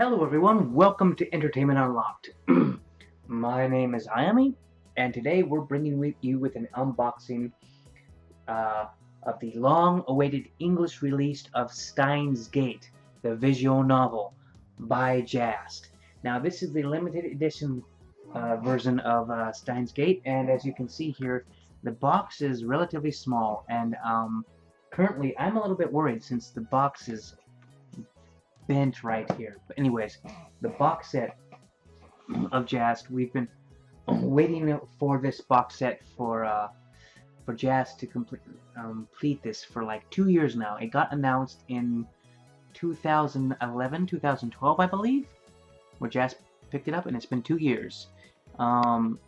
Hello everyone, welcome to Entertainment Unlocked. My name is Ayami, and today we're bringing you with an unboxing of the long-awaited English release of Steins Gate, the visual novel by JAST. Now this is the limited edition version of Steins Gate, and as you can see here, the box is relatively small, and currently I'm a little bit worried since the box is bent right here. But anyways, the box set of JAST, we've been waiting for this box set for JAST to complete this for like 2 years now. It got announced in 2011, 2012, I believe, where JAST picked it up, and it's been 2 years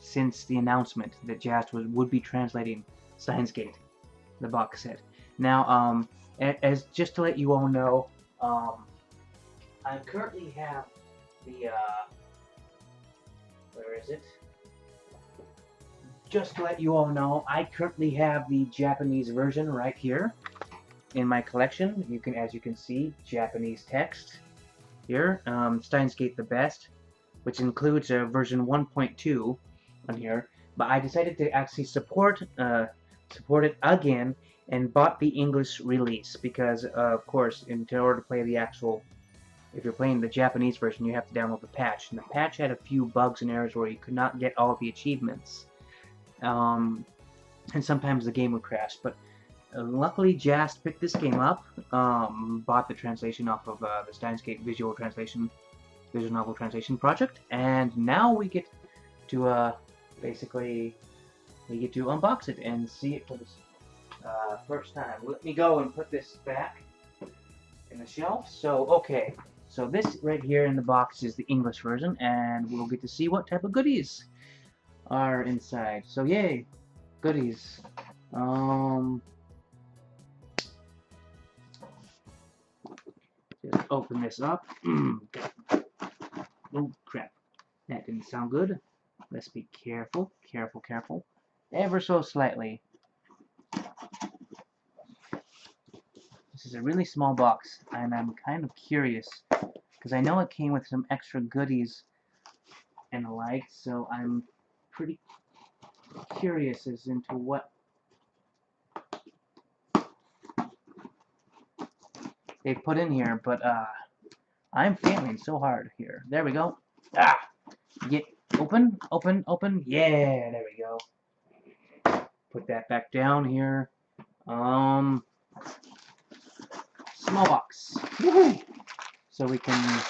since the announcement that JAST would be translating Steins Gate, the box set. Now, as just to let you all know, I currently have the, where is it? Just to let you all know, I currently have the Japanese version right here in my collection. You can, as you can see, Japanese text here, Steins Gate the Best, which includes a version 1.2 on here. But I decided to actually support it again and bought the English release because, of course, in order to play the actual, if you're playing the Japanese version, you have to download the patch. And the patch had a few bugs and errors where you could not get all of the achievements. And sometimes the game would crash. But luckily, JAST picked this game up, bought the translation off of the Steins Gate visual novel translation project, and now we get to basically unbox it and see it for the first time. Let me go and put this back in the shelf. So okay. So this right here in the box is the English version, and we'll get to see what type of goodies are inside. So yay, goodies. Just open this up. Oh crap, that didn't sound good. Let's be careful, careful. Ever so slightly. This is a really small box, and I'm kind of curious because I know it came with some extra goodies and the like, so I'm pretty curious as into what they put in here, but I'm failing so hard here. There we go. Get open. Yeah, there we go. Put that back down here. Small box. Woohoo! So we can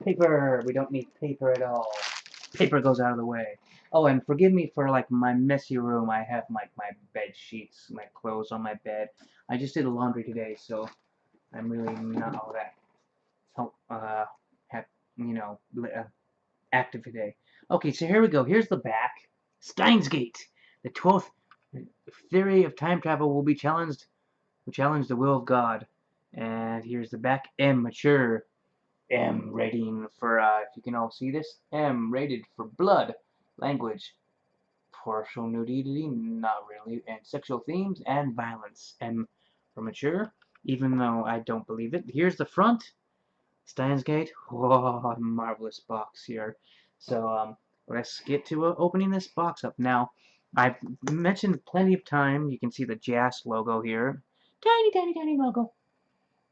paper. We don't need paper at all. Paper goes out of the way. Oh, and forgive me for like my messy room. I have like my bed sheets, my clothes on my bed. I just did laundry today, so I'm really not all that active today. Okay, so here we go. Here's the back. Steins Gate. The 12th theory of time travel will be challenged. Will challenge the will of God. And here's the back. M, mature. M, rating for, if you can all see this, M, rated for blood, language, partial nudity, not really, and sexual themes, and violence. M, for mature, even though I don't believe it. Here's the front. Steins Gate. Oh, marvelous box here. So, let's get to opening this box up. Now, I've mentioned plenty of time, you can see the JAST logo here. Tiny logo.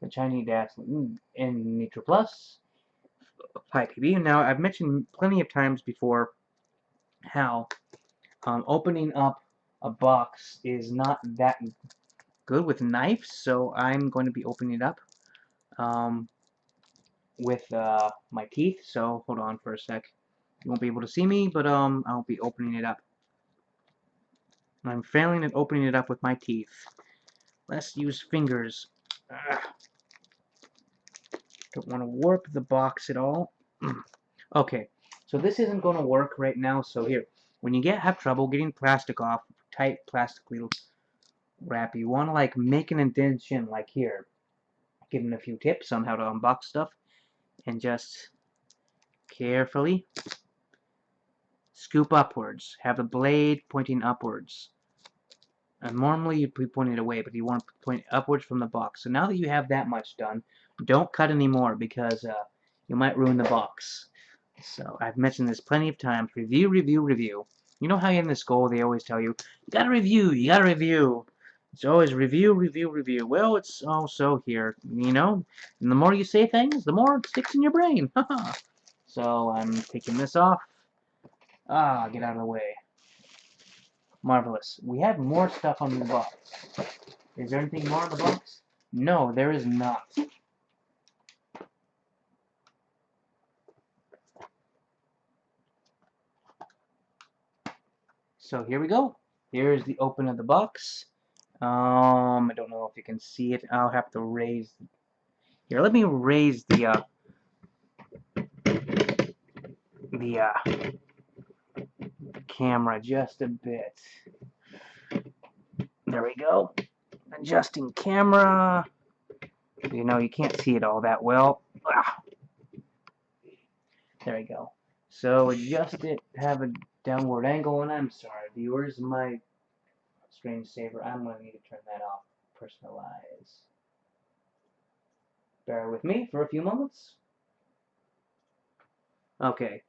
The Chinese JAST in Nitro Plus, Pi TV. Now, I've mentioned plenty of times before how opening up a box is not that good with knives, so I'm going to be opening it up with my teeth. So hold on for a sec. You won't be able to see me, but I'll be opening it up. I'm failing at opening it up with my teeth. Let's use fingers. Don't want to warp the box at all. Okay, so this isn't going to work right now. So here, when you have trouble getting plastic off, tight plastic wrap, you want to like make an indentation like here. Giving a few tips on how to unbox stuff, and just carefully scoop upwards. Have the blade pointing upwards. And normally you'd be pointing away, but you want to point upwards from the box. So now that you have that much done, don't cut anymore because you might ruin the box. So I've mentioned this plenty of times. Review, review, review. You know how in the school they always tell you, you gotta review, you gotta review. It's always review, review, review. Well, it's also here, you know. And the more you say things, the more it sticks in your brain. So I'm taking this off. Get out of the way. Marvelous. We have more stuff on the box. Is there anything more on the box? No, there is not. So here we go. Here's the open of the box. I don't know if you can see it. I'll have to raise. Here, let me raise the camera just a bit. There we go. Adjusting camera. You know, you can't see it all that well. There we go. So adjust it, have a downward angle, and I'm sorry, viewers, my screensaver, I'm going to need to turn that off. Personalize. Bear with me for a few moments. Okay,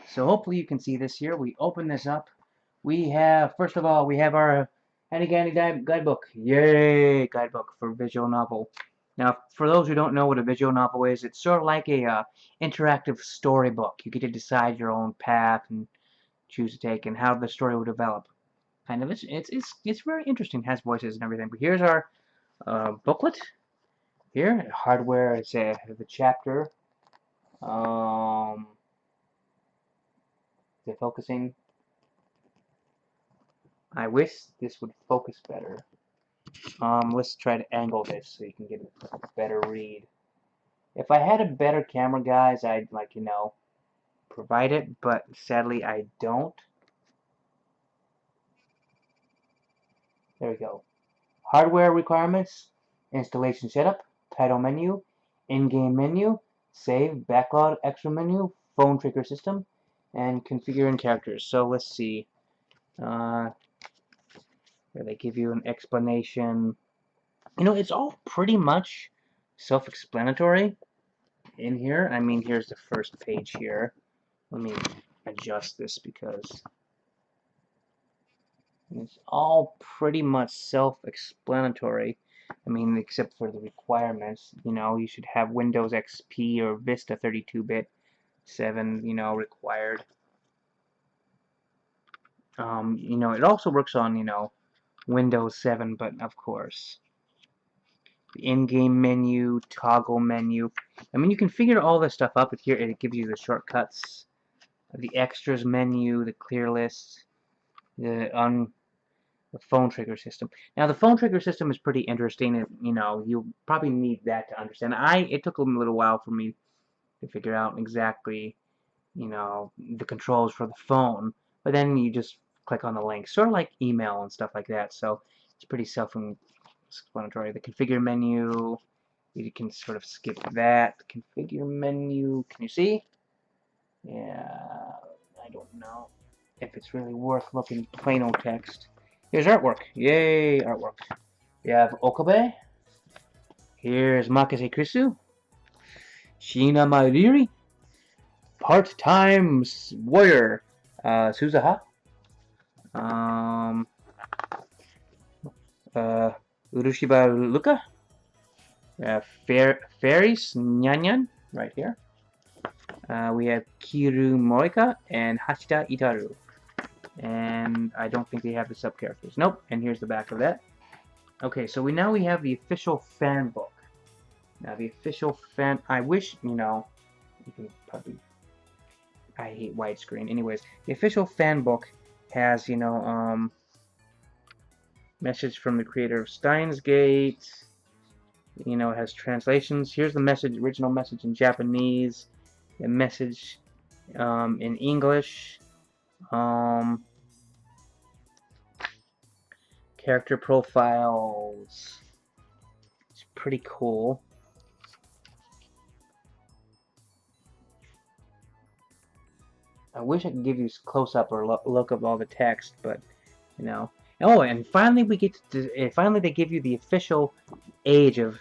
so hopefully you can see this here. We open this up. We have, first of all, we have our Handy Guidebook. Yay! Guidebook for visual novel. Now, for those who don't know what a visual novel is, it's sort of like a interactive storybook. You get to decide your own path and choose to take and how the story will develop. Kind of, it's very interesting. It has voices and everything. But here's our booklet. Here, hardware. It's the chapter. Is it focusing? I wish this would focus better. Let's try to angle this so you can get a better read. If I had a better camera, guys, I'd provide it, but sadly I don't. There we go. Hardware requirements, installation setup, title menu, in-game menu, save, backlog, extra menu, phone trigger system, and configuring characters. So let's see. Where they give you an explanation. It's all pretty much self-explanatory in here. I mean, here's the first page here. Let me adjust this because it's all pretty much self-explanatory. I mean, except for the requirements. You should have Windows XP or Vista 32-bit 7, required. It also works on, Windows 7, but of course. The in-game menu, toggle menu. I mean, you can figure all this stuff up here. It gives you the shortcuts, the extras menu, the clear list, the phone trigger system. Now, the phone trigger system is pretty interesting. You'll probably need that to understand. It took a little while for me to figure out exactly, the controls for the phone. But then you just click on the link, sort of like email and stuff like that. So it's pretty self-explanatory. The configure menu, you can sort of skip that. Configure menu, can you see? Yeah, I don't know if it's really worth looking plain old text. Here's artwork. Yay, artwork. We have Okabe. Here's Makase Krisu. Shina Mairiri. Part-time warrior. Suzaha. Urushiba Luka. Fairies Nyanyan, right here. We have Kiru Morika and Hashida Itaru. And I don't think they have the sub-characters. Nope, and here's the back of that. Okay, so now we have the official fan book. Now the official fan... I wish, you can probably... I hate widescreen. Anyways, the official fan book has, message from the creator of Steins Gate. It has translations. Here's the original message in Japanese. The message in English. Character profiles. It's pretty cool. I wish I could give you a close-up or look of all the text, but Oh, and finally finally they give you the official age of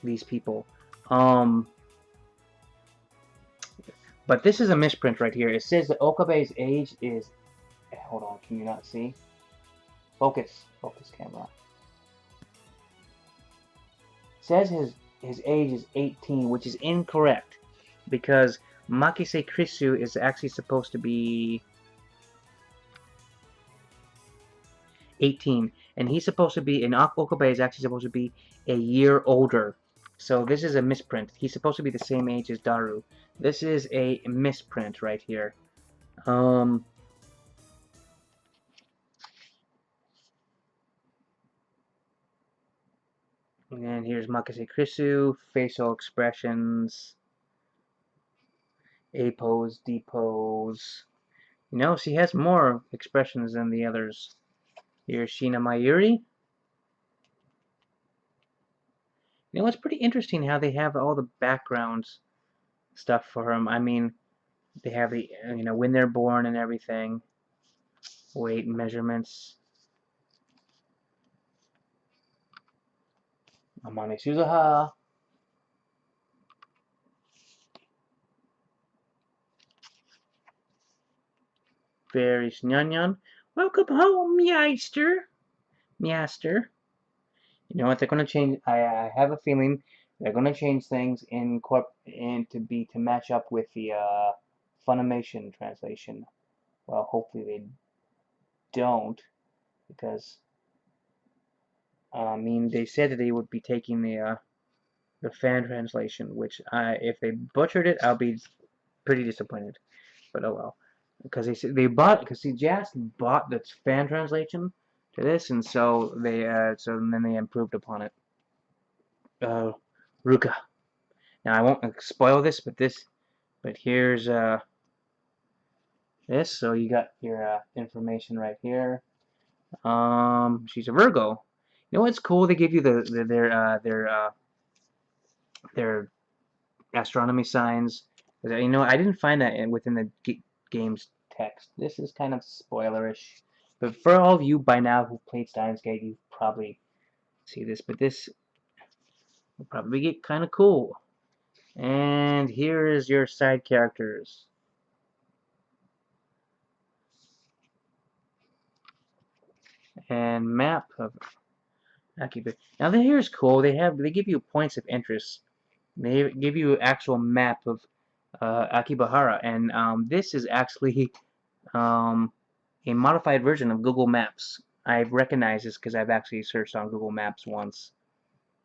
these people. But this is a misprint right here. It says that Okabe's age is... Hold on, can you not see? Focus. Focus camera. It says his age is 18, which is incorrect. Because Makise Krisu is actually supposed to be 18. And he's supposed to be... And Okabe is actually supposed to be a year older. So this is a misprint. He's supposed to be the same age as Daru. This is a misprint right here. And here's Makase Krisu, facial expressions, A pose, D pose. You know, she has more expressions than the others. Here's Shina Mayuri. You know, it's pretty interesting how they have all the backgrounds stuff for them. I mean, they have the, you know, when they're born and everything. Weight measurements. Amane Suzuha. Very Nyanyan. Welcome home, Meister. Measter. You know what? They're going to change. I have a feeling they're going to change things to match up with the Funimation translation. Well, hopefully they don't, because I mean they said that they would be taking the fan translation, which if they butchered it, I'll be pretty disappointed. But oh well, because because JAST bought the fan translation to this, and so then they improved upon it. Ruka. Now I won't spoil this, but here's this. So you got your information right here. She's a Virgo. You know what's cool? They give you their astronomy signs. You know, I didn't find that within the game's text. This is kind of spoilerish. But for all of you by now who've played Steins Gate, you probably see this. But this will probably get kind of cool. And here is your side characters. And map of Akiba. Now here's cool. They give you points of interest. They give you an actual map of Akibahara, and this is actually a modified version of Google Maps. I've recognized this because I've actually searched on Google Maps once,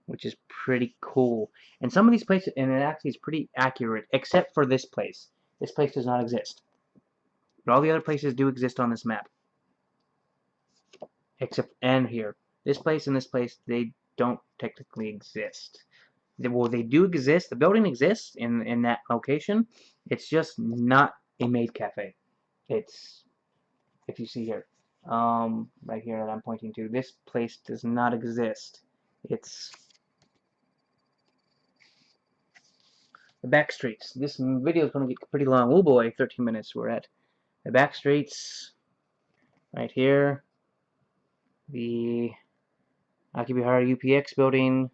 which is pretty cool. And some of these places, and it actually is pretty accurate, except for this place. This place does not exist. But all the other places do exist on this map. Except, and here. This place and this place, they don't technically exist. Well, they do exist. The building exists in that location. It's just not a maid cafe. It's, if you see here, right here that I'm pointing to, this place does not exist. It's the back streets. This video is going to get pretty long. Oh boy, 13 minutes we're at. The back streets, right here. The Akibahara UPX building,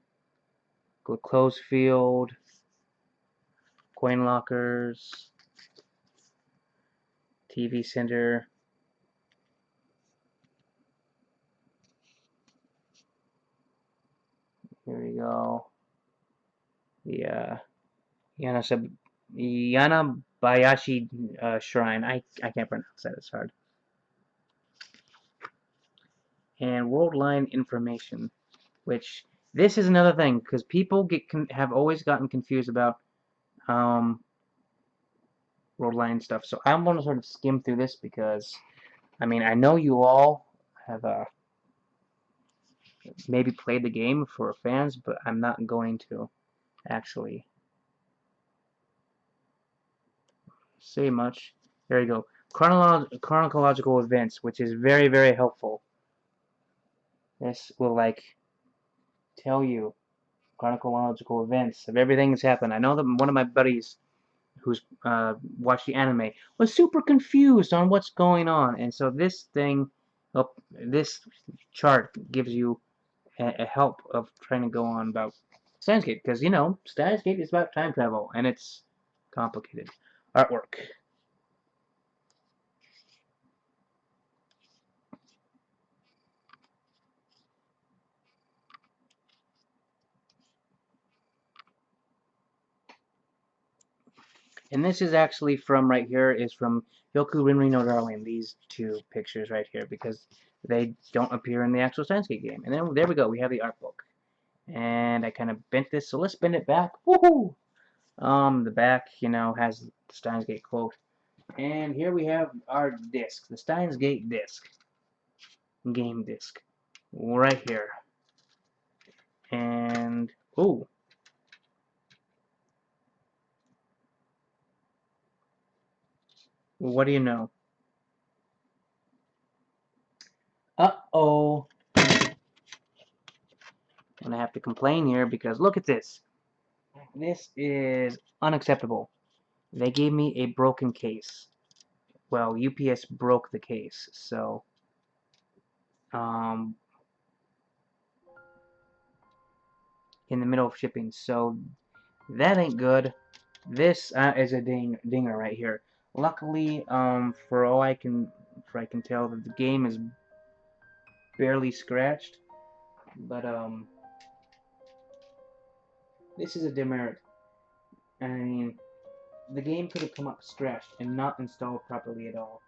clothes field, coin lockers, TV center. Here we go. The Yanabayashi Shrine. I can't pronounce that. It's hard. And world line information, which this is another thing because people have always gotten confused about world line stuff. So I'm going to sort of skim through this because I mean I know you all have maybe played the game for fans, but I'm not going to actually say much. There you go. Chronological events, which is very, very helpful. This will like tell you chronological events of everything that's happened. I know that one of my buddies who's watched the anime was super confused on what's going on, and so this this chart gives you a help of trying to go on about Steins Gate, because you know Steins Gate is about time travel and it's complicated. artwork. And this is actually from right here, is from Yoku Rinri no Darling, these two pictures right here, because they don't appear in the actual Steins Gate game. And then there we go, we have the art book. And I kind of bent this, so let's bend it back. Woohoo! The back, you know, has the Steins Gate quote. And here we have our disc, the Steins Gate disc. Game disc. Right here. And, ooh. What do you know? Uh-oh. And I have to complain here because look at this. This is unacceptable. They gave me a broken case. Well, UPS broke the case, so in the middle of shipping, so that ain't good. This is a dinger right here. Luckily, for all I can tell, that the game is barely scratched, but this is a demerit. I mean, the game could have come up scratched and not installed properly at all.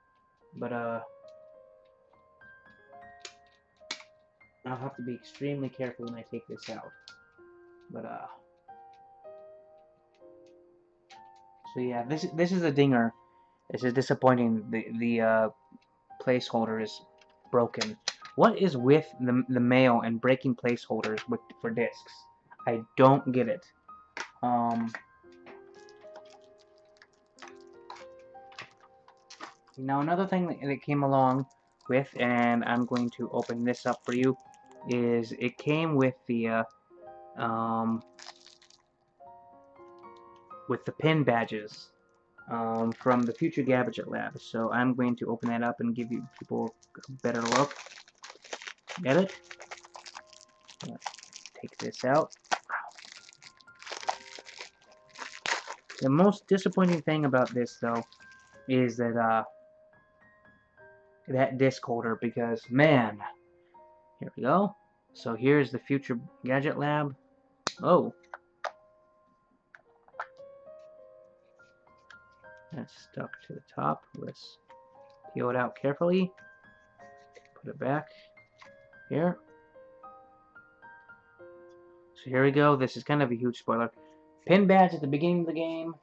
But I'll have to be extremely careful when I take this out. But so yeah, this is a dinger. This is disappointing. The placeholder is broken. What is with the mail and breaking placeholders for discs? I don't get it. Now another thing that came along with, and I'm going to open this up for you, is it came with the pin badges from the Future Gadget Lab. So I'm going to open that up and give you people a better look. Get it? Let's take this out. The most disappointing thing about this, though, is that that disc holder, because man, here we go. So here's the Future Gadget Lab. Oh, that's stuck to the top. Let's peel it out carefully. Put it back here. So here we go. This is kind of a huge spoiler. Pin badge at the beginning of the game.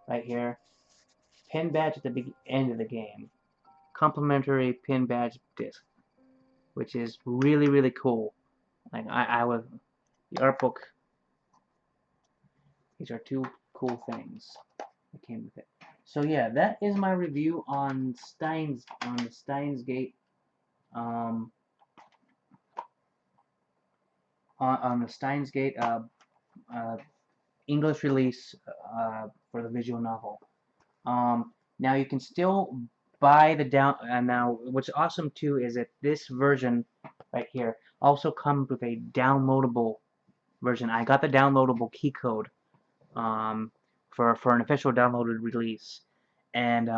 Right here. Pin badge at the end of the game. Complimentary pin badge disc, which is really, really cool. Like I was the art book. These are two cool things that came with it. So yeah, that is my review on the Steins Gate on the Steins Gate English release for the visual novel. Now you can still buy the now what's awesome too is that this version right here also comes with a downloadable version. I got the downloadable key code for an official downloaded release, and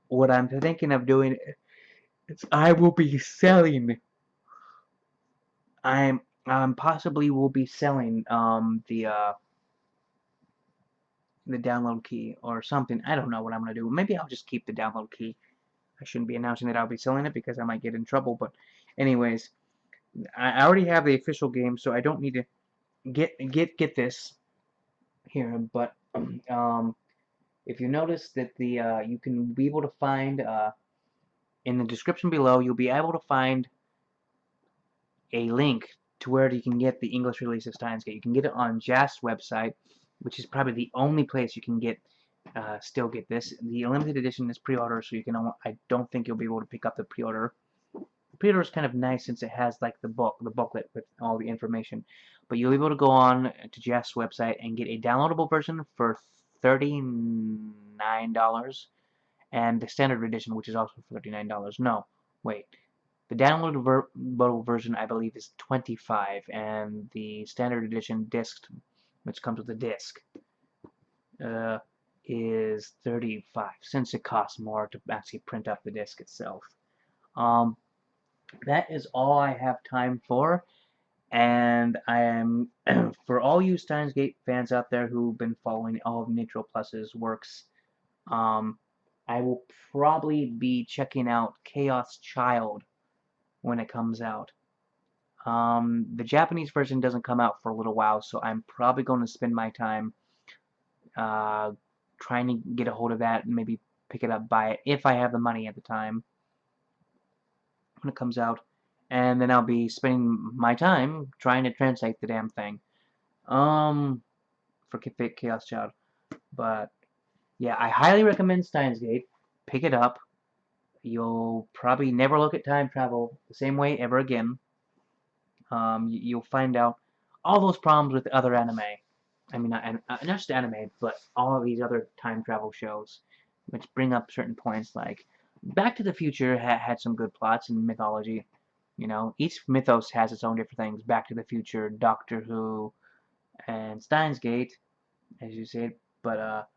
what I'm thinking of doing is I will be selling. I'm possibly will be selling the download key or something. I don't know what I'm gonna do. Maybe I'll just keep the download key. I shouldn't be announcing that I'll be selling it because I might get in trouble. But anyways, I already have the official game, so I don't need to get this here. But if you notice that you can be able to find in the description below, you'll be able to find a link to where you can get the English release of Steins Gate. You can get it on JAST website, which is probably the only place you can get still get this. The limited edition is pre-order, so you can. I don't think you'll be able to pick up the pre-order. The pre-order is kind of nice since it has like the booklet with all the information. But you'll be able to go on to JAST website and get a downloadable version for $39, and the standard edition, which is also for $39. No, wait. The downloadable version, I believe, is $25, and the standard edition disc, which comes with a disc, is 35, since it costs more to actually print up the disc itself. Um, that is all I have time for, and I am for all you Steins Gate fans out there who've been following all of Nitro Plus's works. Um, I will probably be checking out Chaos Child when it comes out. The Japanese version doesn't come out for a little while, so I'm probably going to spend my time uh, trying to get a hold of that and maybe pick it up, buy it, if I have the money at the time when it comes out. And then I'll be spending my time trying to translate the damn thing. For Chaos Child. But, yeah, I highly recommend Steins Gate. Pick it up. You'll probably never look at time travel the same way ever again. You'll find out all those problems with other anime. I mean, not just anime, but all of these other time travel shows, which bring up certain points like Back to the Future had some good plots and mythology. You know, each mythos has its own different things. Back to the Future, Doctor Who, and Steins Gate, as you said. But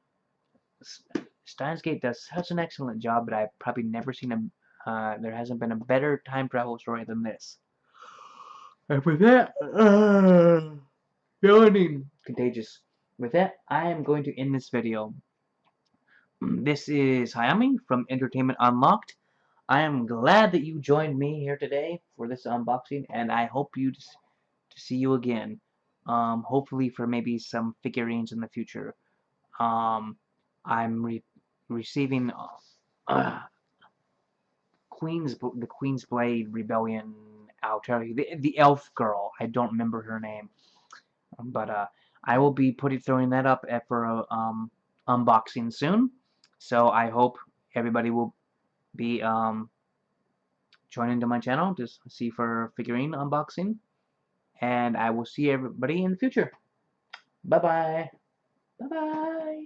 Steins Gate does such an excellent job that I've probably never seen there hasn't been a better time travel story than this. And with that, yawning contagious. With that, I am going to end this video. This is Hayami from Entertainment Unlocked. I am glad that you joined me here today for this unboxing, and I hope to see you again. Hopefully for maybe some figurines in the future. I'm receiving the Queen's Blade Rebellion. I'll tell you, the elf girl. I don't remember her name. But I will be throwing that up for a unboxing soon. So I hope everybody will be joining to my channel to see for figurine unboxing. And I will see everybody in the future. Bye bye. Bye bye.